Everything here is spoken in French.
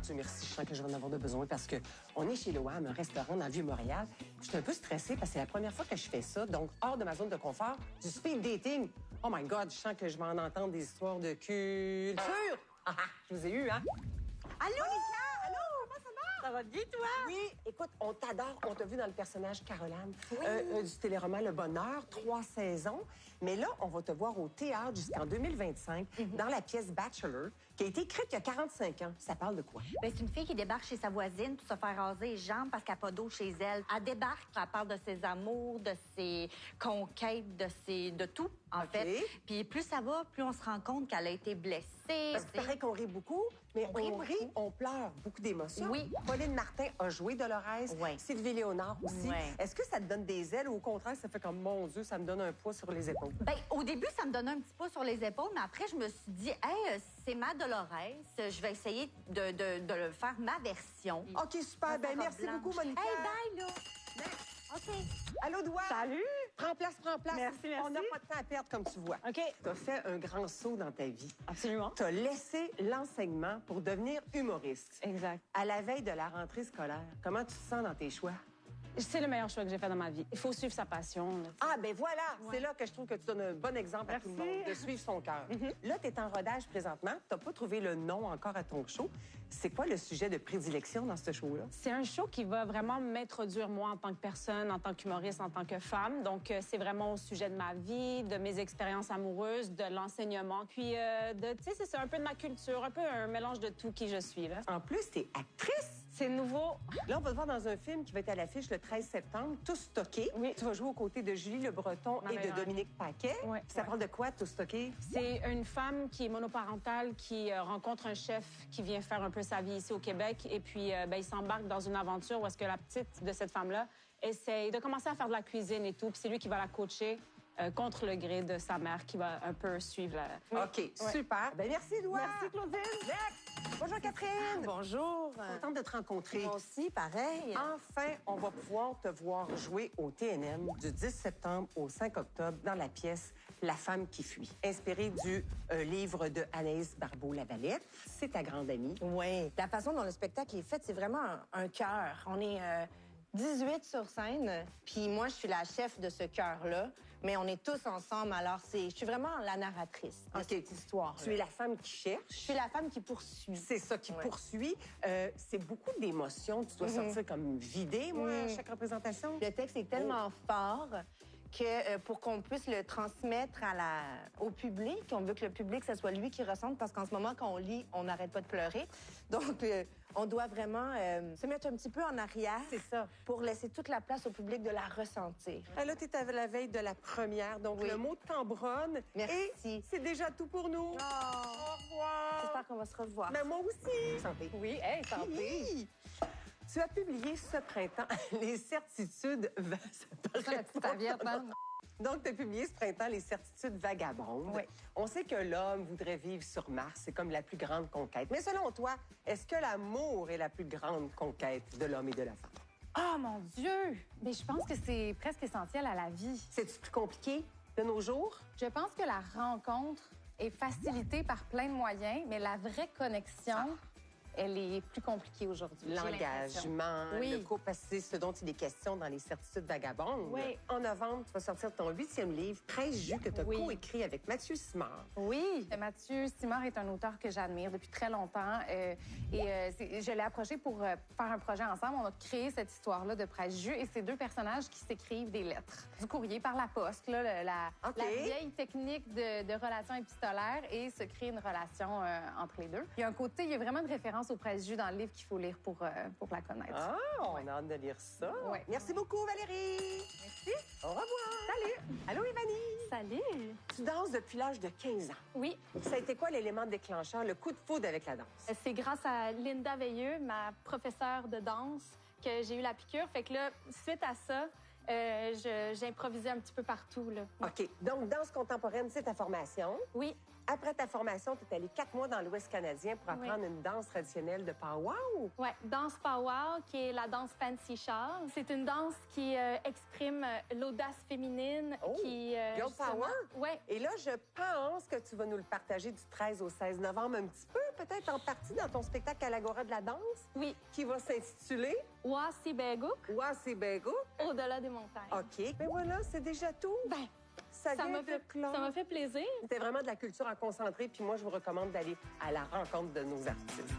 Dieu merci, je sens que je vais en avoir de besoin parce que on est chez Loam, un restaurant dans le Vieux-Montréal. Je suis un peu stressée parce que c'est la première fois que je fais ça, donc hors de ma zone de confort, du speed dating. Oh my God, je sens que je vais en entendre des histoires de culture. Ah, je vous ai eu, hein? Allô? Monica, allô, comment ça va? Ça va bien, toi? Oui, écoute, on t'adore. On t'a vu dans le personnage Caroline du téléroman Le Bonheur, 3 saisons. Mais là, on va te voir au théâtre jusqu'en 2025 dans la pièce Bachelor, qui a été écrite il y a 45 ans. Ça parle de quoi? Ben, c'est une fille qui débarque chez sa voisine pour se faire raser les jambes parce qu'elle n'a pas d'eau chez elle. Elle débarque, elle parle de ses amours, de ses conquêtes, de tout, en fait. Puis plus ça va, plus on se rend compte qu'elle a été blessée. Parce que paraît qu'on rit beaucoup, mais on rit, on pleure, beaucoup d'émotions. Oui. Pauline Martin a joué Dolores, Sylvie Léonard aussi. Ouais. Est-ce que ça te donne des ailes ou au contraire, ça fait comme, mon Dieu, ça me donne un poids sur les épaules? Ben, au début, ça me donnait un petit poids sur les épaules, mais après, je me suis dit, hey, c'est ma Dolores, je vais essayer de le faire ma version. OK, super. Ben, merci beaucoup, Monica. Hey, bye, là. OK. Allô, Doua? Salut! Prends place, prends place. Merci, merci. On n'a pas de temps à perdre, comme tu vois. OK. T'as fait un grand saut dans ta vie. Absolument. T'as laissé l'enseignement pour devenir humoriste. Exact. À la veille de la rentrée scolaire, comment tu te sens dans tes choix? C'est le meilleur choix que j'ai fait dans ma vie. Il faut suivre sa passion. Là. Ah, ben voilà! C'est là que je trouve que tu donnes un bon exemple à tout le monde, de suivre son cœur. Là, tu es en rodage présentement. Tu n'as pas trouvé le nom encore à ton show. C'est quoi le sujet de prédilection dans ce show-là? C'est un show qui va vraiment m'introduire, moi, en tant que personne, en tant qu'humoriste, en tant que femme. Donc, c'est vraiment au sujet de ma vie, de mes expériences amoureuses, de l'enseignement. Puis, tu sais, c'est un peu de ma culture, un peu un mélange de tout qui je suis, là. En plus, tu es actrice! C'est nouveau. Là, on va te voir dans un film qui va être à l'affiche le 13 septembre, Tout stocké. Oui. Tu vas jouer aux côtés de Julie Le Breton et de Dominique Paquet. Oui. Ça parle de quoi, Tout stocké? C'est une femme qui est monoparentale, qui rencontre un chef qui vient faire un peu sa vie ici au Québec. Et puis, il s'embarque dans une aventure où est-ce que la petite de cette femme-là essaye de commencer à faire de la cuisine et tout. Puis c'est lui qui va la coacher contre le gré de sa mère qui va un peu suivre la... OK, super. Ben merci, Doua. Merci, Claudine. Next. Bonjour, Catherine. Bonjour. Contente de te rencontrer. Moi aussi, pareil. Enfin, on va pouvoir te voir jouer au TNM du 10 septembre au 5 octobre dans la pièce La femme qui fuit, inspirée du livre de Anaïs Barbeau-Lavalette. C'est ta grande amie. Oui. La façon dont le spectacle est fait, c'est vraiment un cœur. On est 18 sur scène, puis moi, je suis la chef de ce cœur-là, mais on est tous ensemble, alors je suis vraiment la narratrice de cette histoire. Tu es la femme qui cherche. Je suis la femme qui poursuit. C'est ça, qui poursuit. C'est beaucoup d'émotions. Tu dois sortir comme vidée, moi, à chaque représentation. Le texte est tellement fort que pour qu'on puisse le transmettre au public, on veut que le public, ce soit lui qui ressente, parce qu'en ce moment, quand on lit, on n'arrête pas de pleurer. Donc, on doit vraiment se mettre un petit peu en arrière. C'est ça. Pour laisser toute la place au public de la ressentir. Là, tu es à la veille de la première, donc le mot t'embronne. Merci. Et c'est déjà tout pour nous. Oh. Au revoir. J'espère qu'on va se revoir. Mais moi aussi. Santé. Oui, hey, santé. Oui. Tu as publié ce printemps Les certitudes... Donc, tu as publié ce printemps Les certitudes vagabondes. Oui. On sait que l'homme voudrait vivre sur Mars. C'est comme la plus grande conquête. Mais selon toi, est-ce que l'amour est la plus grande conquête de l'homme et de la femme? Oh, mon Dieu! Mais je pense que c'est presque essentiel à la vie. C'est-tu plus compliqué de nos jours? Je pense que la rencontre est facilitée par plein de moyens, mais la vraie connexion, elle est plus compliquée aujourd'hui. L'engagement, le couple, parce que c'est ce dont il est question dans Les certitudes vagabondes. Oui. En novembre, tu vas sortir ton 8e livre, 13 jus, que tu as coécrit avec Mathieu Simard. Oui. Mathieu Simard est un auteur que j'admire depuis très longtemps. Je l'ai approché pour faire un projet ensemble. On a créé cette histoire-là de Presse Jus et c'est deux personnages qui s'écrivent des lettres. Du courrier par la poste, là, la vieille technique de relation épistolaire et se crée une relation entre les deux. Il y a un côté, il y a vraiment une référence au Presse Jus dans le livre qu'il faut lire pour la connaître. Ah, on a hâte de lire ça. Ouais. Merci beaucoup, Valérie. Merci. Au revoir. Salut. Allô, Ivani. Salut. Tu danses depuis l'âge de 15 ans. Oui. Ça a été quoi l'élément déclencheur, le coup de foudre avec la danse? C'est grâce à Linda Veilleux, ma professeure de danse, que j'ai eu la piqûre. Fait que là, suite à ça, J'improvisais un petit peu partout, là. OK. Donc, danse contemporaine, c'est ta formation. Oui. Après ta formation, tu es allée 4 mois dans l'Ouest canadien pour apprendre une danse traditionnelle de powwow. Oui, danse powwow, qui est la danse fancy char. C'est une danse qui exprime l'audace féminine. Girl power? Oui. Et là, je pense que tu vas nous le partager du 13 au 16 novembre un petit peu, peut-être en partie dans ton spectacle à l'Agora de la danse. Oui. Qui va s'intituler Wasibeguk. Wasibeguk. Au-delà des montagnes. OK. Mais voilà, c'est déjà tout. Ben, ça m'a fait plaisir. C'était vraiment de la culture en concentré, puis moi, je vous recommande d'aller à la rencontre de nos artistes.